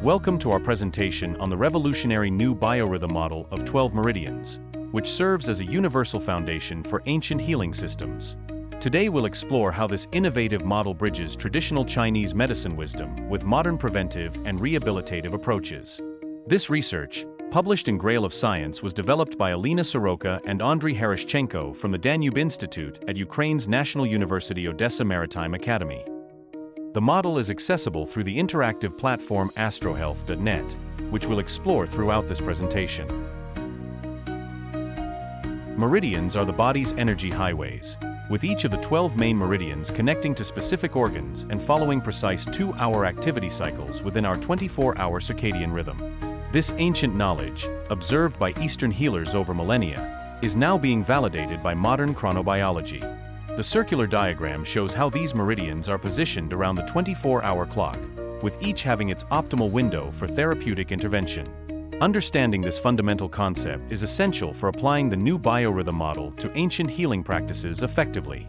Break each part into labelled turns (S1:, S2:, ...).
S1: Welcome to our presentation on the revolutionary new biorhythm model of 12 meridians, which serves as a universal foundation for ancient healing systems. Today we'll explore how this innovative model bridges traditional Chinese medicine wisdom with modern preventive and rehabilitative approaches. This research, published in Grail of Science, was developed by Alina Soroka and Andriy Hereshchenko from the Danube Institute at Ukraine's National University Odessa Maritime Academy. The model is accessible through the interactive platform astrohealth.net, which we'll explore throughout this presentation. Meridians are the body's energy highways, with each of the 12 main meridians connecting to specific organs and following precise 2-hour activity cycles within our 24-hour circadian rhythm. This ancient knowledge, observed by Eastern healers over millennia, is now being validated by modern chronobiology. The circular diagram shows how these meridians are positioned around the 24-hour clock, with each having its optimal window for therapeutic intervention. Understanding this fundamental concept is essential for applying the new biorhythm model to ancient healing practices effectively.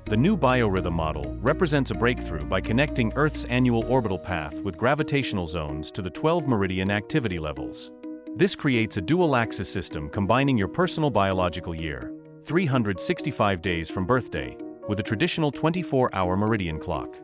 S1: The new biorhythm model represents a breakthrough by connecting Earth's annual orbital path with gravitational zones to the 12 meridian activity levels. This creates a dual-axis system combining your personal biological year, 365 days from birthday, with a traditional 24-hour meridian clock.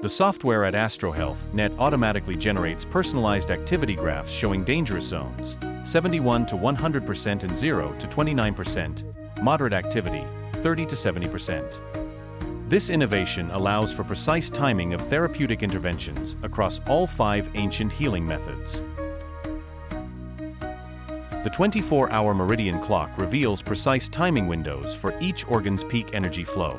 S1: The software at astrohealth.net automatically generates personalized activity graphs showing dangerous zones, 71 to 100% and 0 to 29%, moderate activity, 30 to 70%. This innovation allows for precise timing of therapeutic interventions across all 5 ancient healing methods. The 24-hour meridian clock reveals precise timing windows for each organ's peak energy flow.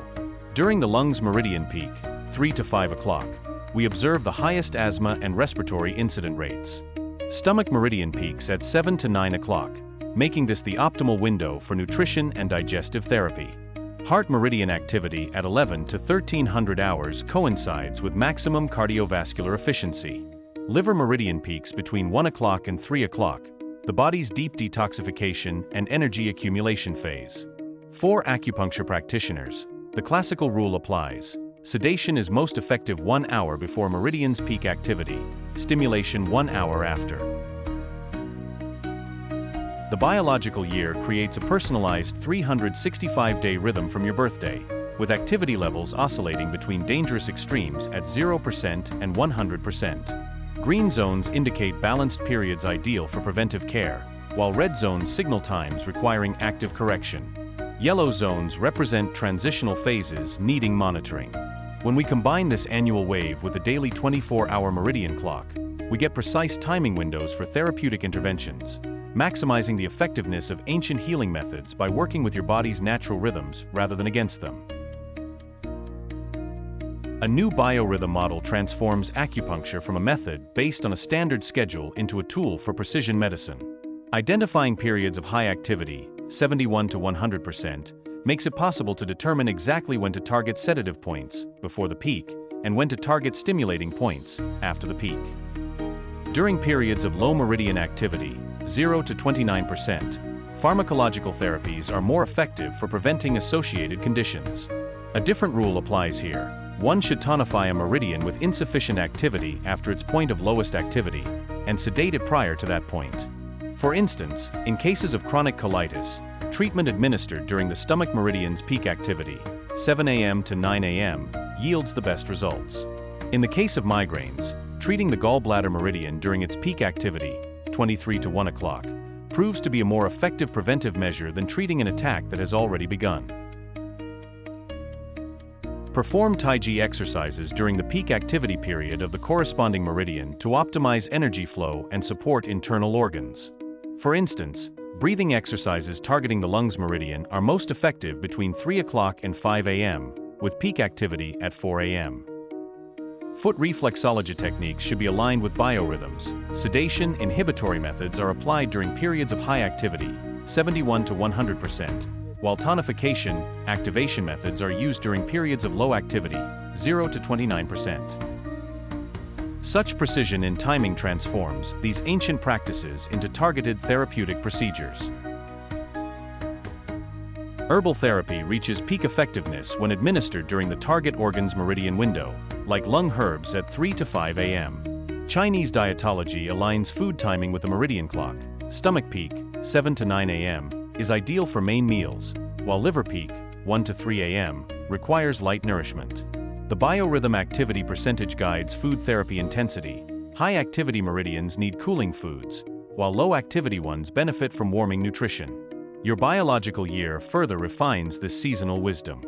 S1: During the lungs' meridian peak, 3 to 5 o'clock, we observe the highest asthma and respiratory incident rates. Stomach meridian peaks at 7 to 9 o'clock, making this the optimal window for nutrition and digestive therapy. Heart meridian activity at 11 to 1300 hours coincides with maximum cardiovascular efficiency. Liver meridian peaks between 1 o'clock and 3 o'clock, the body's deep detoxification and energy accumulation phase. For acupuncture practitioners, the classical rule applies. Sedation is most effective 1 hour before meridian's peak activity, stimulation 1 hour after. The biological year creates a personalized 365-day rhythm from your birthday, with activity levels oscillating between dangerous extremes at 0% and 100%. Green zones indicate balanced periods ideal for preventive care, while red zones signal times requiring active correction. Yellow zones represent transitional phases needing monitoring. When we combine this annual wave with the daily 24-hour meridian clock, we get precise timing windows for therapeutic interventions, maximizing the effectiveness of ancient healing methods by working with your body's natural rhythms rather than against them. A new biorhythm model transforms acupuncture from a method based on a standard schedule into a tool for precision medicine. Identifying periods of high activity, 71 to 100%, makes it possible to determine exactly when to target sedative points before the peak and when to target stimulating points after the peak. During periods of low meridian activity, 0 to 29%, pharmacological therapies are more effective for preventing associated conditions. A different rule applies here. One should tonify a meridian with insufficient activity after its point of lowest activity, and sedate it prior to that point. For instance, in cases of chronic colitis, treatment administered during the stomach meridian's peak activity, 7 a.m. to 9 a.m., yields the best results. In the case of migraines, treating the gallbladder meridian during its peak activity, 23 to 1 o'clock, proves to be a more effective preventive measure than treating an attack that has already begun. Perform Tai Chi exercises during the peak activity period of the corresponding meridian to optimize energy flow and support internal organs. For instance, breathing exercises targeting the lungs meridian are most effective between 3 o'clock and 5 a.m., with peak activity at 4 a.m. Foot reflexology techniques should be aligned with biorhythms. Sedation inhibitory methods are applied during periods of high activity, 71 to 100%, while tonification, activation methods are used during periods of low activity, 0 to 29%. Such precision in timing transforms these ancient practices into targeted therapeutic procedures. Herbal therapy reaches peak effectiveness when administered during the target organ's meridian window, like lung herbs at 3 to 5 a.m. Chinese dietology aligns food timing with the meridian clock. Stomach peak, 7 to 9 a.m., is ideal for main meals, while liver peak, 1 to 3 a.m., requires light nourishment. The biorhythm activity percentage guides food therapy intensity. High-activity meridians need cooling foods, while low-activity ones benefit from warming nutrition. Your biological year further refines this seasonal wisdom.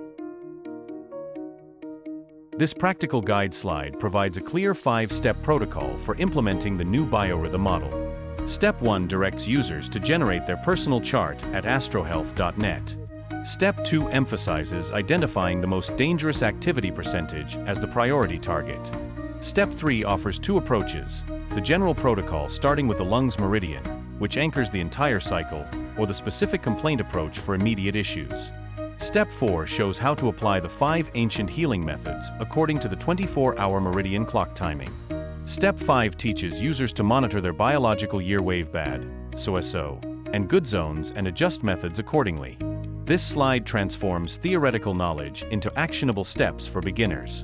S1: This practical guide slide provides a clear 5-step protocol for implementing the new biorhythm model. Step 1 directs users to generate their personal chart at astrohealth.net. Step 2 emphasizes identifying the most dangerous activity percentage as the priority target. Step 3 offers 2 approaches: the general protocol starting with the lungs meridian, which anchors the entire cycle, or the specific complaint approach for immediate issues. Step 4 shows how to apply the 5 ancient healing methods according to the 24-hour meridian clock timing. Step 5 teaches users to monitor their biological year wave bad, SO, and good zones and adjust methods accordingly. This slide transforms theoretical knowledge into actionable steps for beginners.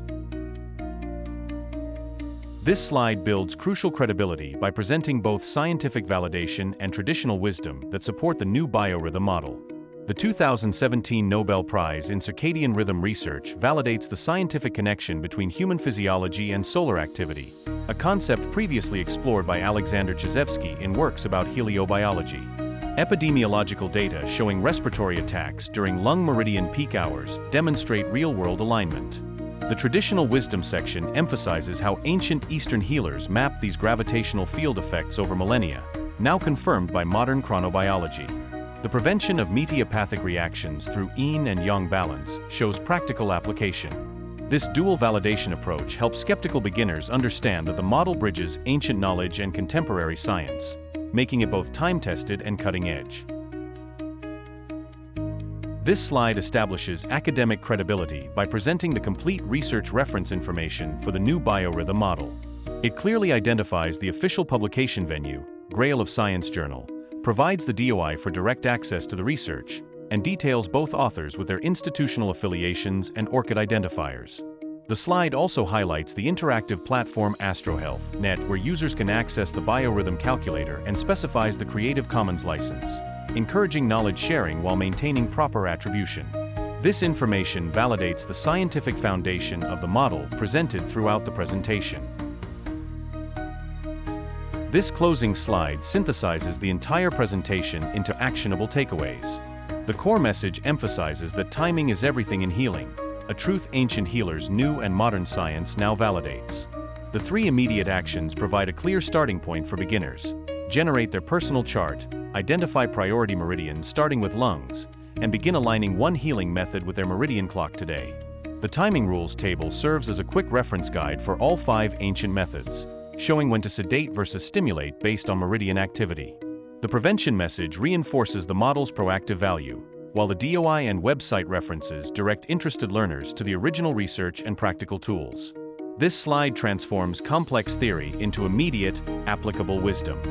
S1: This slide builds crucial credibility by presenting both scientific validation and traditional wisdom that support the new biorhythm model. The 2017 Nobel Prize in Circadian Rhythm Research validates the scientific connection between human physiology and solar activity, a concept previously explored by Alexander Chizevsky in works about heliobiology. Epidemiological data showing respiratory attacks during lung meridian peak hours demonstrate real-world alignment. The traditional wisdom section emphasizes how ancient Eastern healers mapped these gravitational field effects over millennia, now confirmed by modern chronobiology. The prevention of metiopathic reactions through yin and yang balance shows practical application. This dual validation approach helps skeptical beginners understand that the model bridges ancient knowledge and contemporary science, making it both time-tested and cutting-edge. This slide establishes academic credibility by presenting the complete research reference information for the new biorhythm model. It clearly identifies the official publication venue, Grail of Science Journal, provides the DOI for direct access to the research, and details both authors with their institutional affiliations and ORCID identifiers. The slide also highlights the interactive platform AstroHealth.net, where users can access the biorhythm calculator and specifies the Creative Commons license, encouraging knowledge sharing while maintaining proper attribution. This information validates the scientific foundation of the model presented throughout the presentation. This closing slide synthesizes the entire presentation into actionable takeaways. The core message emphasizes that timing is everything in healing, a truth ancient healers knew and modern science now validates. The 3 immediate actions provide a clear starting point for beginners: generate their personal chart, identify priority meridians starting with lungs, and begin aligning one healing method with their meridian clock today. The timing rules table serves as a quick reference guide for all 5 ancient methods, showing when to sedate versus stimulate based on meridian activity. The prevention message reinforces the model's proactive value, while the DOI and website references direct interested learners to the original research and practical tools. This slide transforms complex theory into immediate, applicable wisdom.